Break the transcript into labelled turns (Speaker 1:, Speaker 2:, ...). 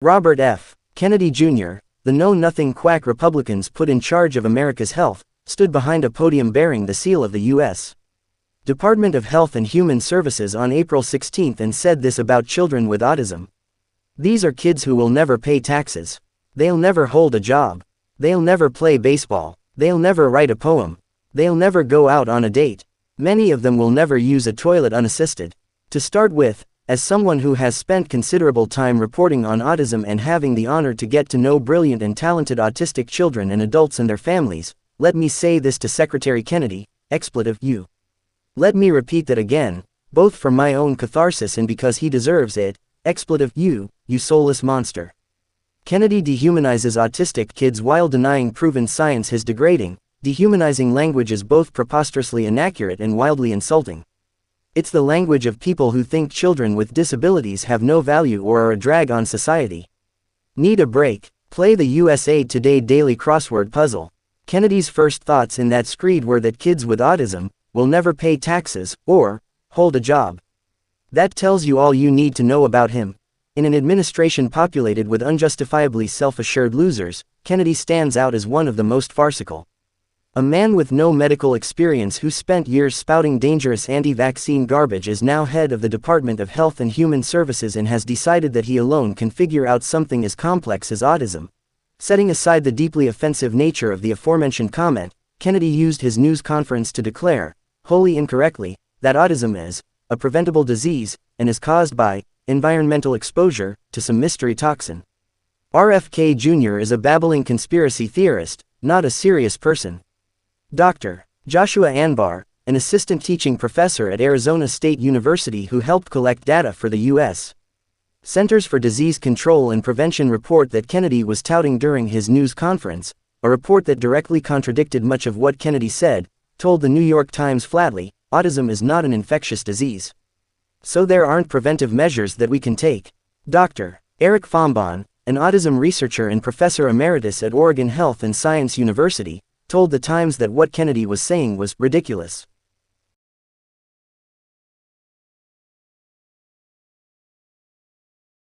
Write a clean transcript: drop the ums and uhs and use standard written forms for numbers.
Speaker 1: Robert F. Kennedy Jr., the know-nothing quack Republicans put in charge of America's health, stood behind a podium bearing the seal of the U.S. Department of Health and Human Services on April 16 and said this about children with autism. These are kids who will never pay taxes. They'll never hold a job. They'll never play baseball. They'll never write a poem. They'll never go out on a date. Many of them will never use a toilet unassisted. To start with, as someone who has spent considerable time reporting on autism and having the honor to get to know brilliant and talented autistic children and adults and their families, let me say this to Secretary Kennedy, expletive you. Let me repeat that again, both for my own catharsis and because he deserves it, expletive you soulless monster. Kennedy dehumanizes autistic kids while denying proven science is degrading. Dehumanizing language is both preposterously inaccurate and wildly insulting. It's the language of people who think children with disabilities have no value or are a drag on society. Need a break? Play the USA Today Daily Crossword Puzzle. Kennedy's first thoughts in that screed were that kids with autism will never pay taxes or hold a job. That tells you all you need to know about him. In an administration populated with unjustifiably self-assured losers, Kennedy stands out as one of the most farcical. A man with no medical experience who spent years spouting dangerous anti-vaccine garbage is now head of the Department of Health and Human Services and has decided that he alone can figure out something as complex as autism. Setting aside the deeply offensive nature of the aforementioned comment, Kennedy used his news conference to declare, wholly incorrectly, that autism is a preventable disease and is caused by environmental exposure to some mystery toxin. RFK Jr. is a babbling conspiracy theorist, not a serious person. Dr. Joshua Anbar, an assistant teaching professor at Arizona State University who helped collect data for the U.S. Centers for Disease Control and Prevention report that Kennedy was touting during his news conference, a report that directly contradicted much of what Kennedy said, told the New York Times flatly, autism is not an infectious disease. So there aren't preventive measures that we can take. Dr. Eric Fombon, an autism researcher and professor emeritus at Oregon Health and Science University, told the Times that what Kennedy was saying was ridiculous.